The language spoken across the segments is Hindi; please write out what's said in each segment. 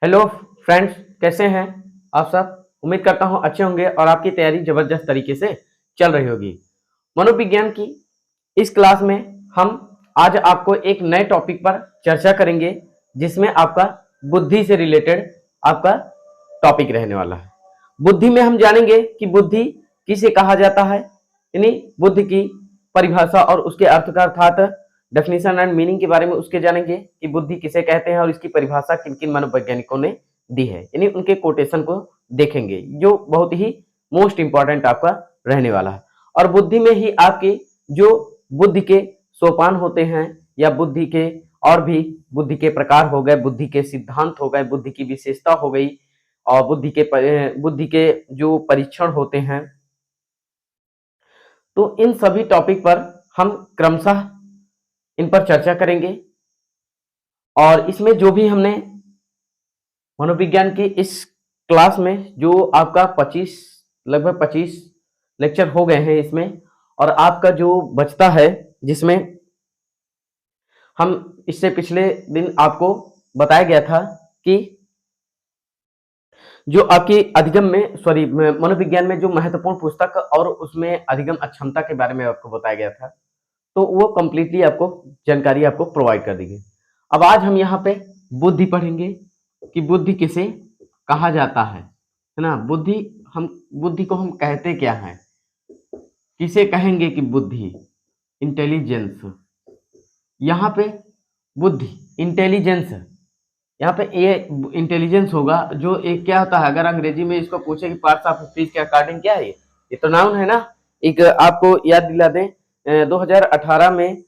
हेलो फ्रेंड्स, कैसे हैं आप सब। उम्मीद करता हूं अच्छे होंगे और आपकी तैयारी जबरदस्त तरीके से चल रही होगी। मनोविज्ञान की इस क्लास में हम आज आपको एक नए टॉपिक पर चर्चा करेंगे, जिसमें आपका बुद्धि से रिलेटेड आपका टॉपिक रहने वाला है। बुद्धि में हम जानेंगे कि बुद्धि किसे कहा जाता है, यानी बुद्धि की परिभाषा और उसके अर्थ का अर्थात डेफिनेशन एंड मीनिंग के बारे में उसके जानेंगे कि बुद्धि किसे कहते हैं और इसकी परिभाषा किन किन मनोवैज्ञानिकों ने दी है, यानी उनके कोटेशन को देखेंगे, जो बहुत ही मोस्ट इंपॉर्टेंट आपका रहने वाला है। और बुद्धि में ही आपके जो बुद्धि के सोपान होते हैं या बुद्धि के और भी बुद्धि के प्रकार हो गए, बुद्धि के सिद्धांत हो गए, बुद्धि की विशेषता हो गई और बुद्धि के जो परीक्षण होते हैं, तो इन सभी टॉपिक पर हम क्रमशः इन पर चर्चा करेंगे। और इसमें जो भी हमने मनोविज्ञान की इस क्लास में जो आपका 25 लगभग 25 लेक्चर हो गए हैं इसमें, और आपका जो बचता है, जिसमें हम इससे पिछले दिन आपको बताया गया था कि जो आपकी अधिगम में मनोविज्ञान में जो महत्वपूर्ण पुस्तक और उसमें अधिगम अक्षमता के बारे में आपको बताया गया था, तो वो कंप्लीटली आपको जानकारी आपको प्रोवाइड कर दी गई। अब आज हम यहाँ पे बुद्धि पढ़ेंगे कि बुद्धि किसे कहा जाता है ना। बुद्धि को हम कहते क्या है, किसे कहेंगे कि बुद्धि, इंटेलिजेंस। यहाँ पे बुद्धि इंटेलिजेंस, यहाँ पे ये इंटेलिजेंस होगा, जो एक क्या होता है, अगर अंग्रेजी में इसको पूछे कि पार्ट्स ऑफ स्पीच के अकॉर्डिंग क्या है, ये तो नाउन है ना। एक आपको याद दिला दें, 2018 में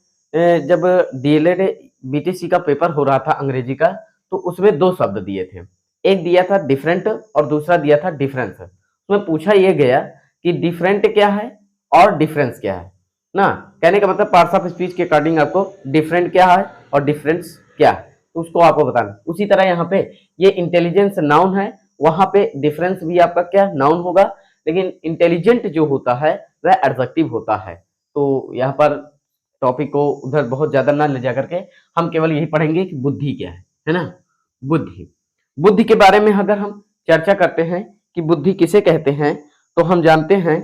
जब डीएलएड बीटीसी का पेपर हो रहा था अंग्रेजी का, तो उसमें दो शब्द दिए थे, एक दिया था डिफरेंट और दूसरा दिया था डिफरेंस। उसमें पूछा यह गया कि डिफरेंट क्या है और डिफरेंस क्या है ना। कहने का मतलब पार्ट्स ऑफ स्पीच के अकॉर्डिंग आपको डिफरेंट क्या है और डिफरेंस क्या है, तो उसको आपको बताना। उसी तरह यहाँ पे ये इंटेलिजेंस नाउन है, वहां पे डिफरेंस भी आपका क्या नाउन होगा, लेकिन इंटेलिजेंट जो होता है वह एडजेक्टिव होता है। तो यहाँ पर टॉपिक को उधर बहुत ज्यादा ना ले जा करके हम केवल यही पढ़ेंगे कि बुद्धि क्या है ना। बुद्धि के बारे में अगर हम चर्चा करते हैं कि बुद्धि किसे कहते हैं, तो हम जानते हैं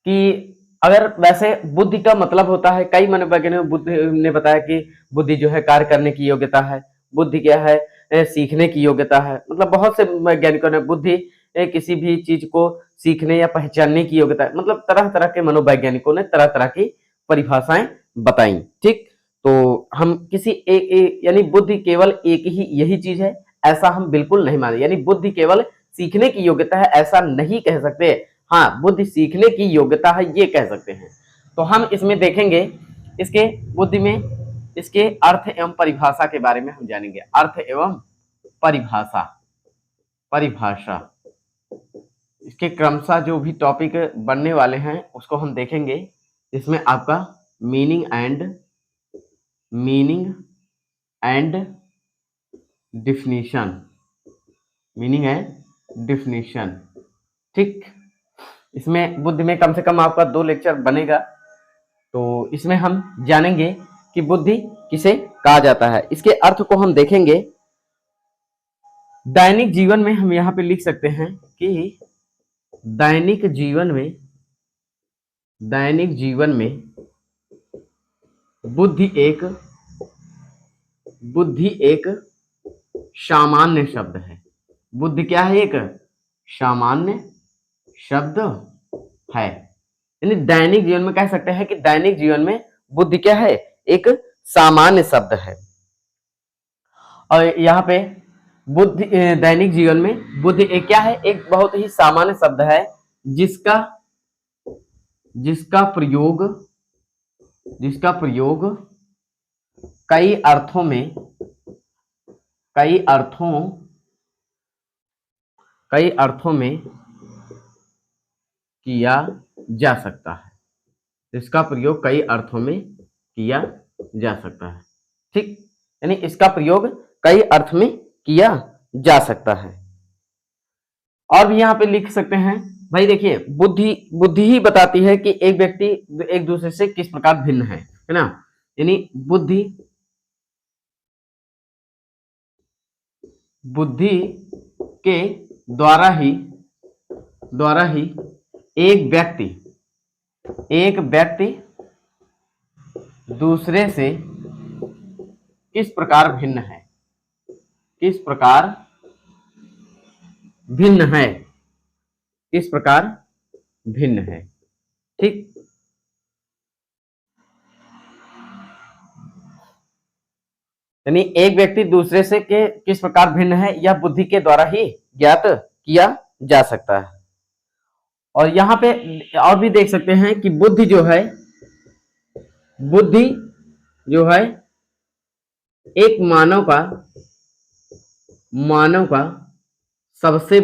कि अगर वैसे बुद्धि का मतलब होता है, कई मनोवैज्ञानिक बुद्धि ने बताया कि बुद्धि जो है कार्य करने की योग्यता है, बुद्धि क्या है, सीखने की योग्यता है। मतलब बहुत से वैज्ञानिकों ने बुद्धि किसी भी चीज को सीखने या पहचानने की योग्यता है, मतलब तरह तरह के मनोवैज्ञानिकों ने तरह तरह की परिभाषाएं बताई। ठीक, तो हम किसी यानी बुद्धि केवल एक ही यही चीज है ऐसा हम बिल्कुल नहीं माने, यानी बुद्धि केवल सीखने की योग्यता है ऐसा नहीं कह सकते। हाँ, बुद्धि सीखने की योग्यता है ये कह सकते हैं। तो हम इसमें देखेंगे, इसके बुद्धि में इसके अर्थ एवं परिभाषा के बारे में हम जानेंगे। अर्थ एवं परिभाषा, परिभाषा इसके क्रमशः जो भी टॉपिक बनने वाले हैं उसको हम देखेंगे। इसमें आपका meaning and definition, meaning and definition. ठीक, इसमें बुद्धि में कम से कम आपका 2 लेक्चर बनेगा, तो इसमें हम जानेंगे कि बुद्धि किसे कहा जाता है। इसके अर्थ को हम देखेंगे। दैनिक जीवन में हम यहाँ पे लिख सकते हैं कि दैनिक जीवन में बुद्धि एक सामान्य शब्द है। बुद्धि क्या है, एक सामान्य शब्द है, यानी दैनिक जीवन में कह सकते हैं कि दैनिक जीवन में बुद्धि क्या है, एक सामान्य शब्द है। और यहाँ पे बुद्धि दैनिक जीवन में बुद्धि एक क्या है, एक बहुत ही सामान्य शब्द है, जिसका प्रयोग कई अर्थों में किया जा सकता है। इसका प्रयोग कई अर्थों में किया जा सकता है। ठीक, यानी इसका प्रयोग कई अर्थ में किया जा सकता है। और भी यहाँ पे लिख सकते हैं भाई, देखिए बुद्धि ही बताती है कि एक व्यक्ति एक दूसरे से किस प्रकार भिन्न है ना। यानी बुद्धि बुद्धि के द्वारा ही एक व्यक्ति दूसरे से किस प्रकार भिन्न है, किस प्रकार भिन्न है, किस प्रकार भिन्न है। ठीक, यानी एक व्यक्ति दूसरे से के किस प्रकार भिन्न है यह बुद्धि के द्वारा ही ज्ञात किया जा सकता है। और यहां पे और भी देख सकते हैं कि बुद्धि जो है एक मानव का सबसे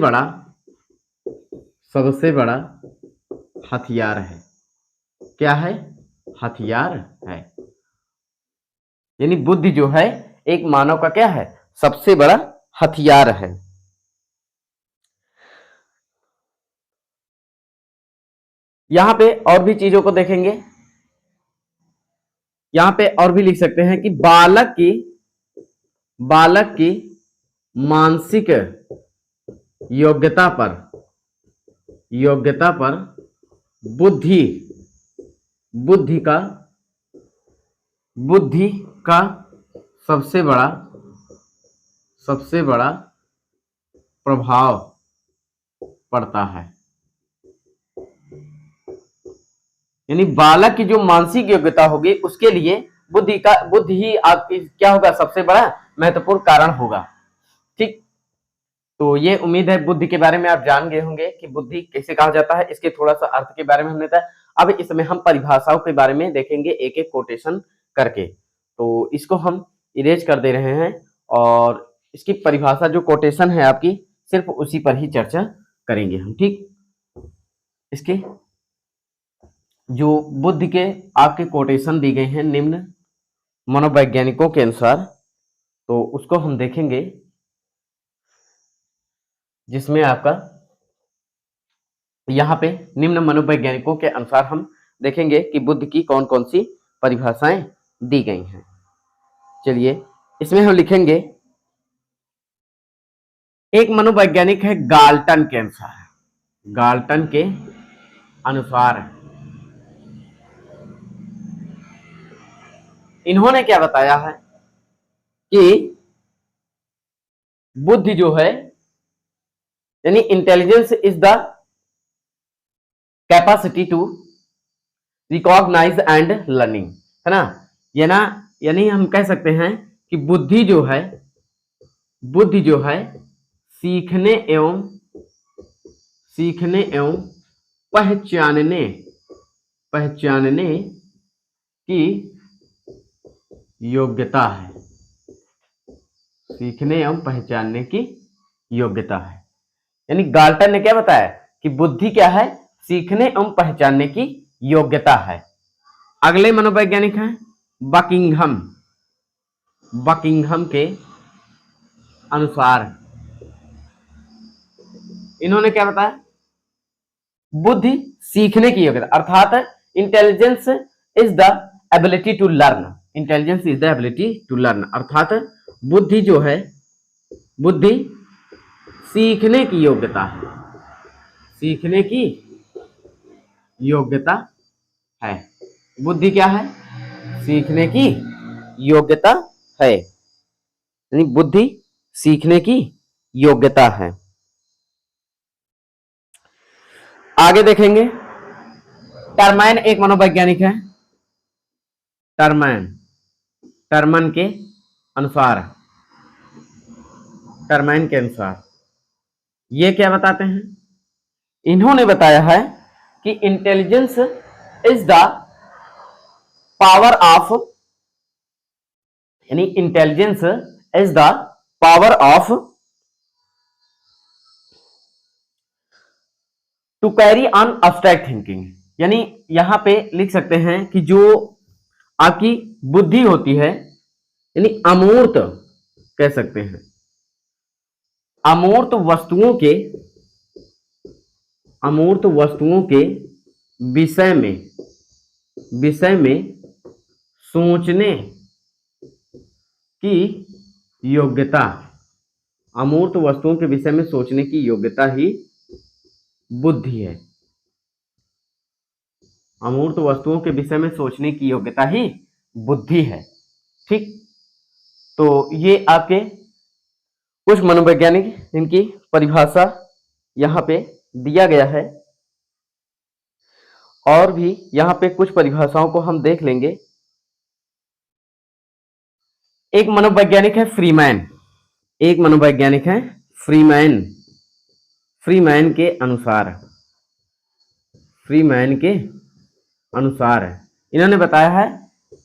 बड़ा हथियार है। क्या है? हथियार है। यानी बुद्धि जो है एक मानव का क्या है? सबसे बड़ा हथियार है। यहां पे और भी चीजों को देखेंगे। यहां पे और भी लिख सकते हैं कि बालक की मानसिक योग्यता पर बुद्धि का सबसे बड़ा प्रभाव पड़ता है। यानी बालक की जो मानसिक योग्यता होगी उसके लिए बुद्धि ही आपकी क्या होगा? सबसे बड़ा महत्वपूर्ण कारण होगा। ठीक, तो ये उम्मीद है बुद्धि के बारे में आप जान गए होंगे कि बुद्धि कैसे कहा जाता है, इसके थोड़ा सा अर्थ के बारे में हमने बताया। अब इसमें हम परिभाषाओं के बारे में देखेंगे एक एक कोटेशन करके। तो इसको हम इरेज कर दे रहे हैं और इसकी परिभाषा जो कोटेशन है आपकी सिर्फ उसी पर ही चर्चा करेंगे हम। ठीक, इसके जो बुद्धि के आपके कोटेशन दी गए हैं निम्न मनोवैज्ञानिकों के अनुसार, तो उसको हम देखेंगे, जिसमें आपका यहाँ पे निम्न मनोवैज्ञानिकों के अनुसार हम देखेंगे कि बुद्धि की कौन कौन सी परिभाषाएं दी गई हैं। चलिए, इसमें हम लिखेंगे, एक मनोवैज्ञानिक है गाल्टन के अनुसार इन्होंने क्या बताया है कि बुद्धि जो है यानी intelligence is the capacity to recognise and learning, है ना। यानी हम कह सकते हैं कि बुद्धि जो है सीखने एवं पहचानने की योग्यता है। सीखने एवं पहचानने की योग्यता है। यानी गाल्टन ने क्या बताया कि बुद्धि क्या है? सीखने एवं पहचानने की योग्यता है। अगले मनोवैज्ञानिक हैं बकिंघम के अनुसार इन्होंने क्या बताया? बुद्धि सीखने की योग्यता, अर्थात intelligence is the ability to learn. Intelligence is the ability to learn, अर्थात बुद्धि जो है, बुद्धि सीखने की योग्यता है। सीखने की योग्यता है। बुद्धि क्या है? सीखने की योग्यता है। यानी बुद्धि सीखने की योग्यता है। आगे देखेंगे, टर्मैन एक मनोवैज्ञानिक है। टर्मैन के अनुसार ये क्या बताते हैं? इन्होंने बताया है कि intelligence is the power of, यानी intelligence is the power of to carry on abstract thinking. यानी यहां पे लिख सकते हैं कि जो आपकी बुद्धि होती है, यानी अमूर्त कह सकते हैं, अमूर्त वस्तुओं के विषय में सोचने की योग्यता, अमूर्त वस्तुओं के विषय में सोचने की योग्यता ही बुद्धि है। अमूर्त वस्तुओं के विषय में सोचने की योग्यता ही बुद्धि है। ठीक, तो ये आपके कुछ मनोवैज्ञानिक इनकी परिभाषा यहाँ पे दिया गया है, और भी यहाँ पे कुछ परिभाषाओं को हम देख लेंगे। एक मनोवैज्ञानिक है फ्रीमैन, एक मनोवैज्ञानिक है फ्रीमैन। फ्रीमैन के अनुसार, फ्रीमैन के अनुसार इन्होंने बताया है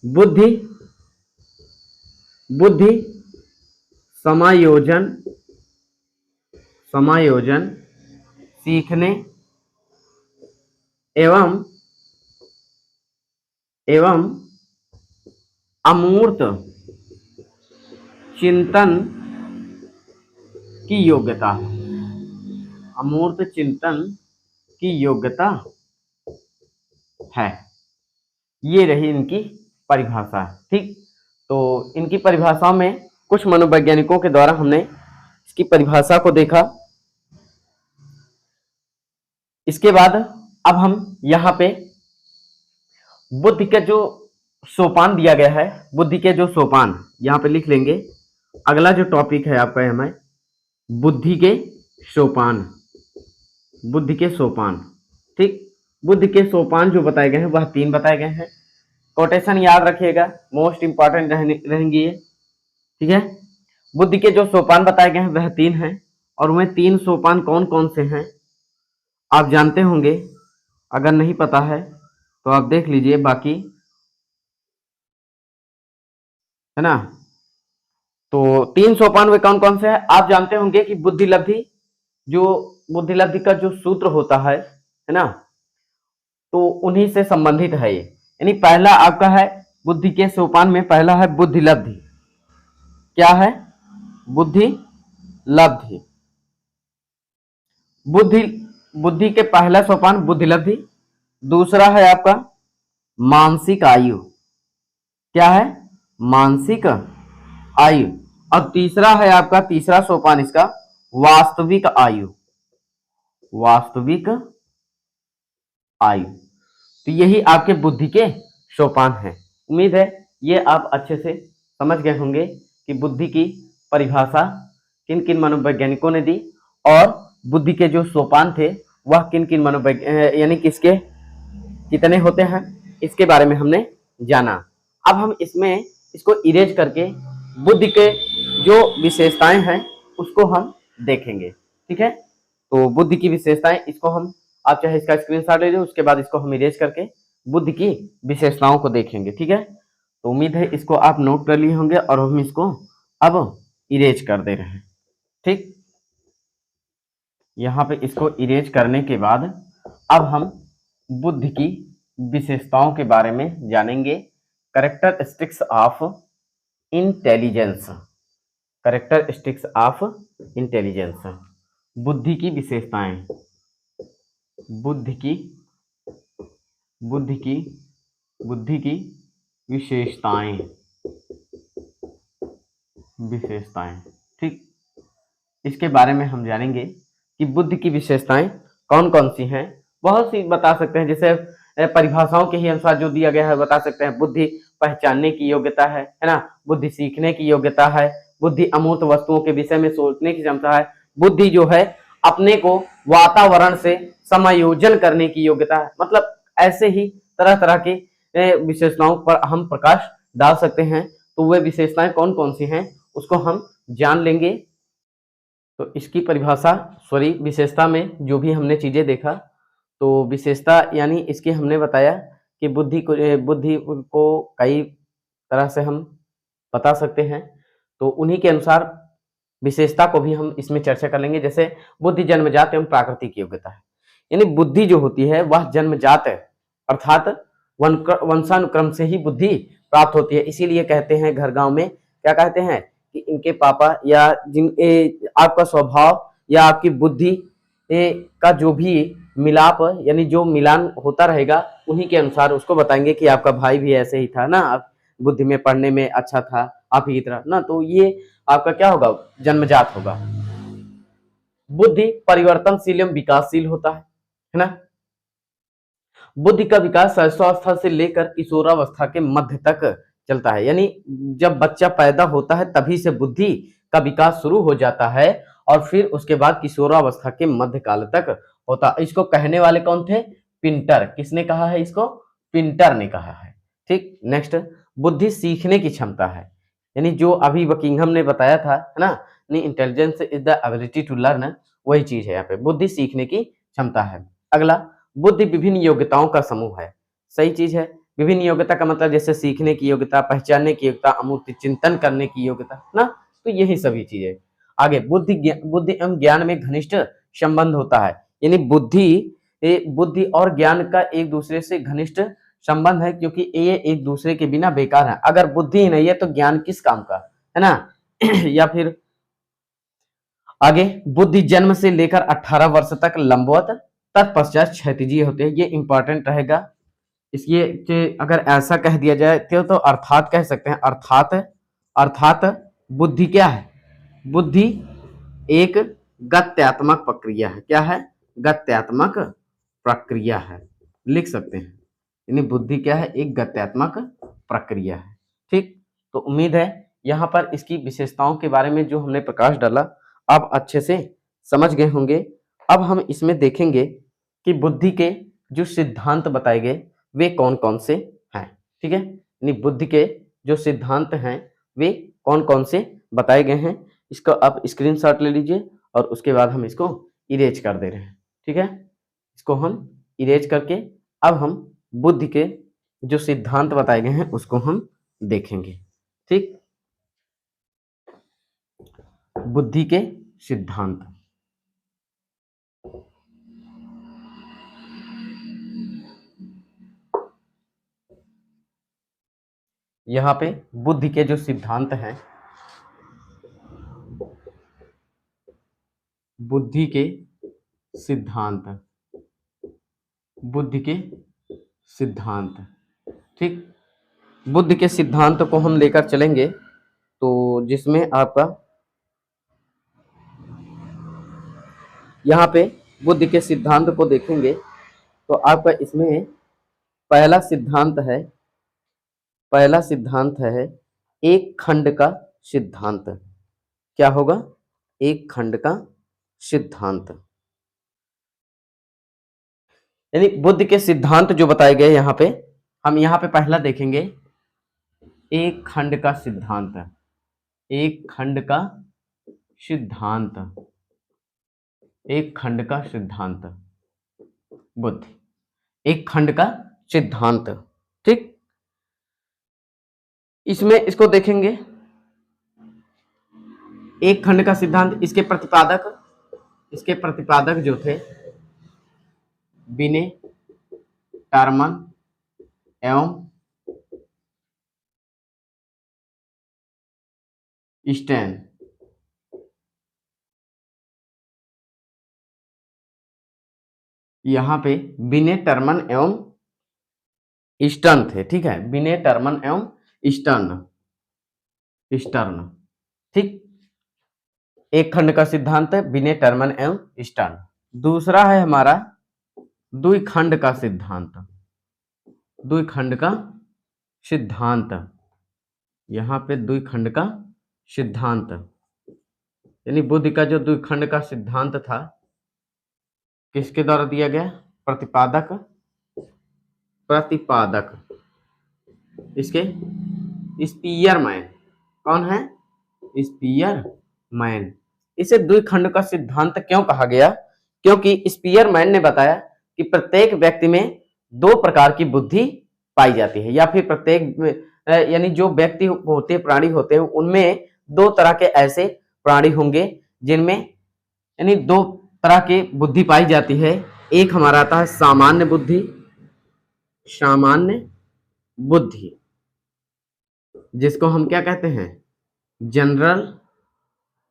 बुद्धि, बुद्धि समायोजन, समायोजन सीखने एवं अमूर्त चिंतन की योग्यता, अमूर्त चिंतन की योग्यता है। ये रही इनकी परिभाषा। ठीक, तो इनकी परिभाषा में कुछ मनोवैज्ञानिकों के द्वारा हमने इसकी परिभाषा को देखा। इसके बाद अब हम यहाँ पे बुद्धि के जो सोपान दिया गया है, बुद्धि के जो सोपान यहाँ पे लिख लेंगे। अगला जो टॉपिक है आपका हमें बुद्धि के सोपान, बुद्धि के सोपान। ठीक, बुद्धि के सोपान जो बताए गए हैं वह 3 बताए गए हैं। कोटेशन याद रखिएगा, मोस्ट इंपॉर्टेंट रहेंगी ये। ठीक है, बुद्धि के जो सोपान बताए गए हैं वह 3 हैं, और वह 3 सोपान कौन कौन से हैं आप जानते होंगे। अगर नहीं पता है तो आप देख लीजिए, बाकी है ना। तो 3 सोपान वे कौन कौन से हैं आप जानते होंगे कि बुद्धि लब्धि, जो बुद्धि लब्धि का जो सूत्र होता है ना, तो उन्हीं से संबंधित है ये। यानी पहला आपका है बुद्धि के सोपान में, पहला है बुद्धि लब्धि। क्या है? बुद्धि लब्धि। बुद्धि, बुद्धि के पहला सोपान बुद्धि लब्धि। दूसरा है आपका मानसिक आयु। क्या है? मानसिक आयु। और तीसरा है आपका, तीसरा सोपान इसका वास्तविक आयु, वास्तविक आयु। तो यही आपके बुद्धि के सोपान हैं। उम्मीद है ये आप अच्छे से समझ गए होंगे कि बुद्धि की परिभाषा किन किन मनोवैज्ञानिकों ने दी, और बुद्धि के जो सोपान थे वह किन किन यानी किसके कितने होते हैं, इसके बारे में हमने जाना। अब हम इसमें इसको इरेज करके बुद्धि के जो विशेषताएं हैं उसको हम देखेंगे। ठीक है, तो बुद्धि की विशेषताएं, इसको हम, आप चाहे इसका स्क्रीनशॉट ले लीजिए, उसके बाद इसको हम इरेज करके बुद्धि की विशेषताओं को देखेंगे। ठीक है, तो उम्मीद है इसको आप नोट कर लिए होंगे, और हम इसको अब इरेज कर दे रहे हैं। ठीक, यहाँ पे इसको इरेज करने के बाद अब हम बुद्धि की विशेषताओं के बारे में जानेंगे। Characteristics of intelligence, characteristics of intelligence, बुद्धि की विशेषताएं, बुद्धि की विशेषताएं, विशेषताएं। ठीक, इसके बारे में हम जानेंगे कि बुद्धि की विशेषताएं कौन कौन सी हैं। बहुत सी बता सकते हैं, जैसे परिभाषाओं के ही अनुसार जो दिया गया है बता सकते हैं। बुद्धि पहचानने की योग्यता है ना, बुद्धि सीखने की योग्यता है, बुद्धि अमूर्त वस्तुओं के विषय में सोचने की क्षमता है, बुद्धि जो है अपने को वातावरण से समायोजन करने की योग्यता है। मतलब ऐसे ही तरह तरह की विशेषताओं पर हम प्रकाश डाल सकते हैं। तो वे विशेषताएं कौन कौन सी हैं उसको हम जान लेंगे। तो इसकी परिभाषा, सॉरी, विशेषता में जो भी हमने चीजें देखा, तो विशेषता यानी इसकी हमने बताया कि बुद्धि को कई तरह से हम बता सकते हैं। तो उन्हीं के अनुसार विशेषता को भी हम इसमें चर्चा कर लेंगे। जैसे बुद्धि जन्मजात एवं प्राकृतिक योग्यता है, यानी बुद्धि जो होती है वह जन्मजात है, अर्थात वंशानुक्रम से ही बुद्धि प्राप्त होती है। इसीलिए कहते हैं घर गांव में, क्या कहते हैं कि इनके पापा या आपका स्वभाव या आपकी बुद्धि का जो भी मिलाप, यानी जो मिलान होता रहेगा, उन्हीं के अनुसार उसको बताएंगे कि आपका भाई भी ऐसे ही था ना, आप बुद्धि में पढ़ने में अच्छा था आप ही की तरह ना, तो ये आपका क्या होगा, जन्मजात होगा। बुद्धि परिवर्तनशील एवं विकासशील होता है ना। बुद्धि का विकास शैशवावस्था से लेकर किशोरावस्था के मध्य तक चलता है, यानी जब बच्चा पैदा होता है तभी से बुद्धि का विकास शुरू हो जाता है और फिर उसके बाद किशोरावस्था के मध्य काल तक होता। इसको कहने वाले कौन थे? पिंटर। किसने कहा है इसको? पिंटर ने कहा है। ठीक, नेक्स्ट, बुद्धि सीखने की क्षमता है, यानी जो अभी बकिंघम ने बताया था, है ना, intelligence is the ability to learn, वही चीज है यहाँ पे, बुद्धि सीखने की क्षमता है। अगला, बुद्धि विभिन्न योग्यताओं का समूह है। सही चीज है। विभिन्न योग्यता का मतलब जैसे सीखने की योग्यता, पहचानने की योग्यता, अमूर्त चिंतन करने की योग्यता ना, तो यही सभी चीजें। आगे, बुद्धि एवं ज्ञान में घनिष्ठ संबंध होता है, यानी बुद्धि और ज्ञान का एक दूसरे से घनिष्ठ संबंध है, क्योंकि ये एक दूसरे के बिना बेकार है। अगर बुद्धि ही नहीं है तो ज्ञान किस काम का, है ना। या फिर आगे, बुद्धि जन्म से लेकर 18 वर्ष तक लंबवत, तत्पश्चात क्षैतिजीय होते हैं। ये इंपॉर्टेंट रहेगा। इसलिए अगर ऐसा कह दिया जाए तो अर्थात कह सकते हैं, अर्थात बुद्धि क्या है? बुद्धि एक गत्यात्मक प्रक्रिया है। क्या है? गत्यात्मक प्रक्रिया है, लिख सकते हैं। यानी बुद्धि क्या है? एक गत्यात्मक प्रक्रिया है। ठीक, तो उम्मीद है यहाँ पर इसकी विशेषताओं के बारे में जो हमने प्रकाश डाला आप अच्छे से समझ गए होंगे। अब हम इसमें देखेंगे कि बुद्धि के जो सिद्धांत बताए गए वे कौन कौन से हैं। ठीक है, यानी बुद्धि के जो सिद्धांत हैं वे कौन कौन से बताए गए हैं। इसको आप स्क्रीनशॉट ले लीजिए और उसके बाद हम इसको इरेज कर दे रहे हैं। ठीक है, इसको हम इरेज करके अब हम बुद्धि के जो सिद्धांत बताए गए हैं उसको हम देखेंगे। ठीक, बुद्धि के सिद्धांत। यहाँ पे बुद्धि के जो सिद्धांत हैं, बुद्धि के सिद्धांत, बुद्धि के सिद्धांत। ठीक, बुद्धि के सिद्धांत को हम लेकर चलेंगे तो जिसमें आपका यहाँ पे बुद्धि के सिद्धांत को देखेंगे तो आपका इसमें पहला सिद्धांत है एक खंड का सिद्धांत। क्या होगा? एक खंड का सिद्धांत। यानी बुद्धि के सिद्धांत जो बताए गए यहाँ पे, हम यहाँ पे पहला देखेंगे एक खंड का सिद्धांत। एक खंड का सिद्धांत, एक खंड का सिद्धांत, बुद्धि एक खंड का सिद्धांत। ठीक, इसमें इसको देखेंगे एक खंड का सिद्धांत। इसके प्रतिपादक जो थे बिने, टारमन एवं स्टैन। यहाँ पे बिने, टर्मन एवं स्टर्न थे। ठीक है, बिने, टर्मन एवं स्टर्न। ठीक, एक खंड का सिद्धांत है बिने, टर्मन एवं स्टर्न। दूसरा है हमारा द्विखंड का सिद्धांत। द्विखंड का सिद्धांत, यहाँ पे द्विखंड का सिद्धांत, यानी बुद्धि का जो द्विखंड का सिद्धांत था किसके द्वारा दिया गया? प्रतिपादक इसके स्पीयरमैन। कौन है? स्पीयरमैन। इसे द्विखंड का सिद्धांत क्यों कहा गया? क्योंकि स्पीयरमैन ने बताया कि प्रत्येक व्यक्ति में दो प्रकार की बुद्धि पाई जाती है, या फिर प्रत्येक यानी जो व्यक्ति होते, प्राणी होते हैं, उनमें दो तरह के ऐसे प्राणी होंगे जिनमें यानी दो तरह की बुद्धि पाई जाती है। एक हमारा आता है सामान्य बुद्धि, सामान्य बुद्धि जिसको हम क्या कहते हैं?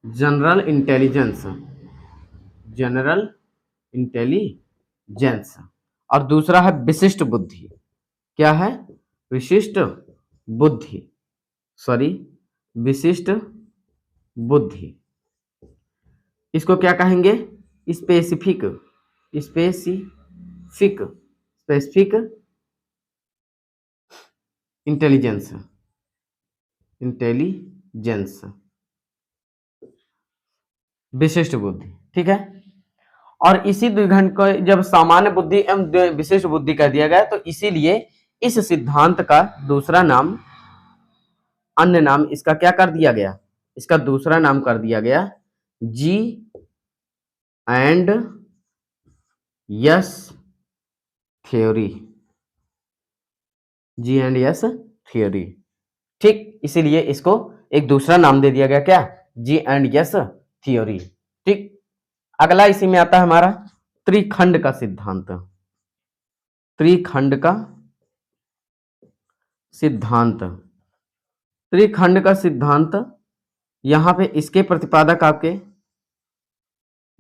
General intelligence, general intelligence. और दूसरा है विशिष्ट बुद्धि। क्या है? विशिष्ट बुद्धि, विशिष्ट बुद्धि। इसको क्या कहेंगे? Specific, specific, specific intelligence, intelligence, विशिष्ट बुद्धि। ठीक है। और इसी द्विघंट को जब सामान्य बुद्धि एवं विशिष्ट बुद्धि कर दिया गया, तो इसीलिए इस सिद्धांत का दूसरा नाम, अन्य नाम इसका क्या कर दिया गया? इसका दूसरा नाम कर दिया गया G and S theory, G and S theory. ठीक, इसीलिए इसको एक दूसरा नाम दे दिया गया, क्या? जी एंड यस थ्योरी। ठीक। अगला इसी में आता है हमारा त्रिखंड का सिद्धांत, त्रिखंड का सिद्धांत, त्रिखंड का सिद्धांत। यहां पे इसके प्रतिपादक आपके,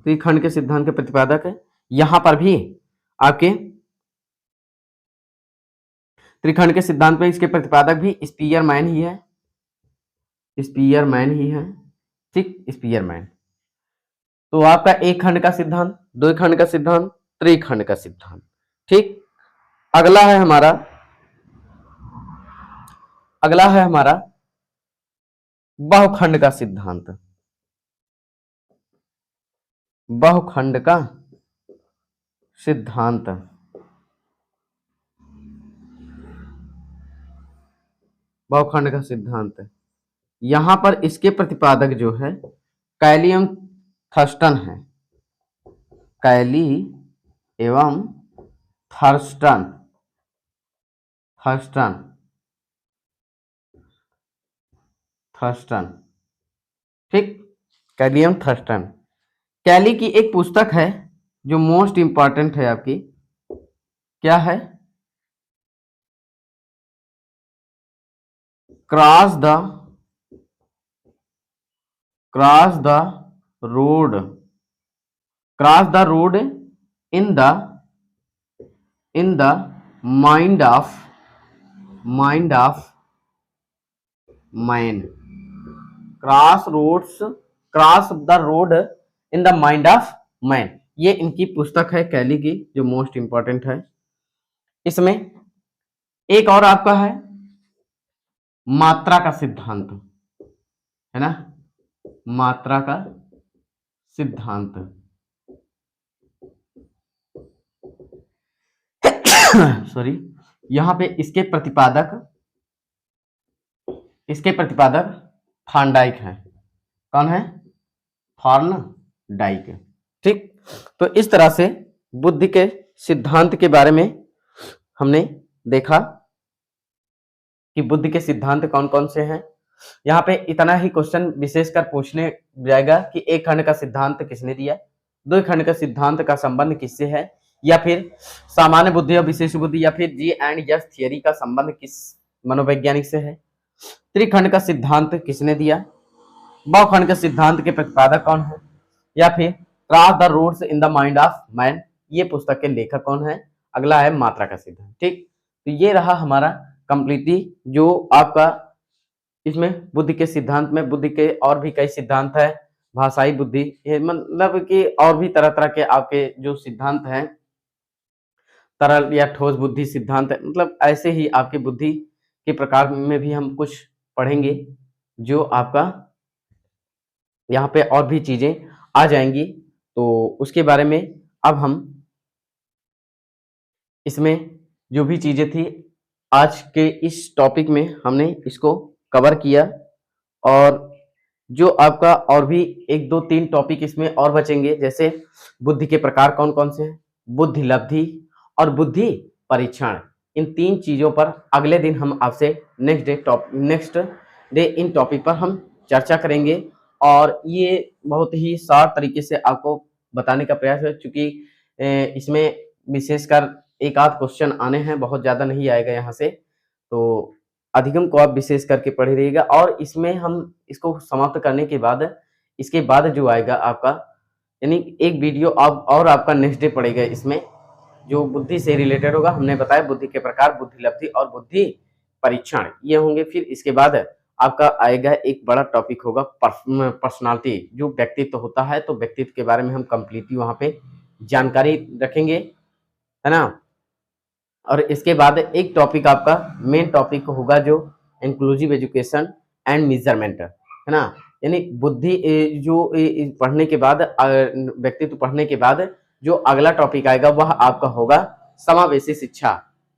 त्रिखंड के सिद्धांत के प्रतिपादक है, यहां पर भी आपके त्रिखंड के सिद्धांत में इसके प्रतिपादक भी स्पीयरमैन ही है, स्पीयरमैन ही है। ठीक, स्पीयरमैन। तो आपका एक खंड का सिद्धांत, दो खंड का सिद्धांत, त्रिखंड का सिद्धांत। ठीक। अगला है हमारा, अगला है हमारा बहुखंड का सिद्धांत, बहुखंड का सिद्धांत। बहुखंड का सिद्धांत, यहां पर इसके प्रतिपादक जो है कैलियम थर्स्टन है, कैली एवं थर्स्टन, थर्स्टन, थर्स्टन। ठीक, कैलियम थर्स्टन। कैली की एक पुस्तक है जो मोस्ट इंपॉर्टेंट है आपकी, क्या है? Cross the road, cross the road in the mind of man, cross the road in the mind of man. ये इनकी पुस्तक है कैली की, जो मोस्ट इंपॉर्टेंट है। इसमें एक और आपका है मात्रा का सिद्धांत, है ना, मात्रा का सिद्धांत। सॉरी, यहां पे इसके प्रतिपादक थॉर्नडाइक है। कौन है? थॉर्नडाइक। ठीक। तो इस तरह से बुद्धि के सिद्धांत के बारे में हमने देखा कि बुद्धि के सिद्धांत कौन कौन से हैं। यहाँ पे इतना ही क्वेश्चन विशेषकर पूछने जाएगा कि एक खंड का सिद्धांत किसने दिया, दो खंड का सिद्धांत का संबंध किससे है, या फिर सामान्य बुद्धि और विशेष बुद्धि, या फिर जी एंड यस थियरी का संबंध किस मनोवैज्ञानिक से है, त्रिखंड का सिद्धांत किसने दिया, बहुखंड के सिद्धांत के प्रतिपादक कौन है, या फिर cross the roads in the mind of man, ये पुस्तक के लेखक कौन है। अगला है मात्रा का सिद्धांत। ठीक, तो ये रहा हमारा कंप्लीटली जो आपका इसमें बुद्धि के सिद्धांत में, बुद्धि के और भी कई सिद्धांत है, भाषाई बुद्धि, मतलब कि और भी तरह तरह के आपके जो सिद्धांत हैं, तरल या ठोस बुद्धि सिद्धांत है, मतलब ऐसे ही आपकी बुद्धि के प्रकार में भी हम कुछ पढ़ेंगे, जो आपका यहाँ पे और भी चीजें आ जाएंगी। तो उसके बारे में अब हम इसमें जो भी चीजें थी आज के इस टॉपिक में हमने इसको कवर किया, और जो आपका और भी एक दो तीन टॉपिक इसमें और बचेंगे, जैसे बुद्धि के प्रकार कौन कौन से हैं, बुद्धि लब्धि और बुद्धि परीक्षण, इन तीन चीजों पर अगले दिन हम आपसे नेक्स्ट डे इन टॉपिक पर हम चर्चा करेंगे। और ये बहुत ही शॉर्ट तरीके से आपको बताने का प्रयास है, चूंकि इसमें विशेषकर एक आध क्वेश्चन आने हैं, बहुत ज्यादा नहीं आएगा यहाँ से, तो अधिगम को आप विशेष करके पढ़े रहिएगा। और इसमें हम इसको समाप्त करने के बाद, इसके बाद जो आएगा आपका, यानी एक वीडियो और आपका नेक्स्ट डे पड़ेगा, इसमें जो बुद्धि से रिलेटेड होगा। हमने बताया बुद्धि के प्रकार, बुद्धि लब्धि और बुद्धि परीक्षण, ये होंगे। फिर इसके बाद आपका आएगा एक बड़ा टॉपिक होगा पर्सनालिटी, जो व्यक्तित्व होता है, तो व्यक्तित्व के बारे में हम कंप्लीटली वहाँ पे जानकारी रखेंगे, है ना? और इसके बाद एक टॉपिक आपका मेन टॉपिक होगा जो इंक्लूसिव एजुकेशन एंड मेजरमेंट, है ना? यानी बुद्धि जो पढ़ने के बाद व्यक्तित्व पढ़ने के बाद जो अगला टॉपिक आएगा वह आपका होगा समावेशी शिक्षा।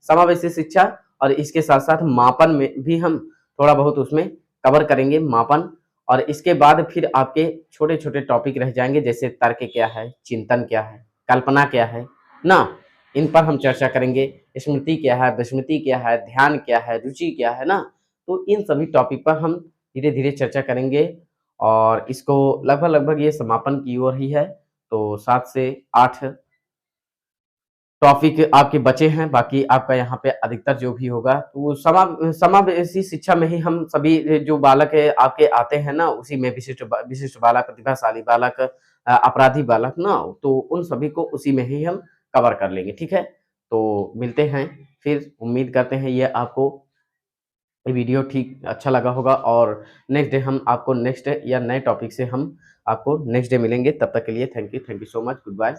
समावेशी शिक्षा और इसके साथ साथ मापन में भी हम थोड़ा बहुत उसमें कवर करेंगे, मापन। और इसके बाद फिर आपके छोटे छोटे टॉपिक रह जाएंगे, जैसे तर्क क्या है, चिंतन क्या है, कल्पना क्या है ना, इन पर हम चर्चा करेंगे। स्मृति क्या है, विस्मृति क्या है, ध्यान क्या है, रुचि क्या है ना, तो इन सभी टॉपिक पर हम धीरे धीरे चर्चा करेंगे। और इसको लगभग लगभग ये समापन की ओर ही है, तो 7 से 8 टॉपिक आपके बचे हैं, बाकी आपका यहाँ पे अधिकतर जो भी होगा तो समावेशी शिक्षा में ही हम सभी जो बालक है आपके आते हैं ना, उसी में विशिष्ट बालक, प्रतिभाशाली बालक, अपराधी बालक ना, तो उन सभी को उसी में ही हम कवर कर लेंगे, ठीक है? तो मिलते हैं फिर, उम्मीद करते हैं ये आपको ये वीडियो ठीक अच्छा लगा होगा, और नेक्स्ट डे हम आपको नेक्स्ट या नए टॉपिक से हम आपको नेक्स्ट डे मिलेंगे। तब तक के लिए thank you so much, good bye.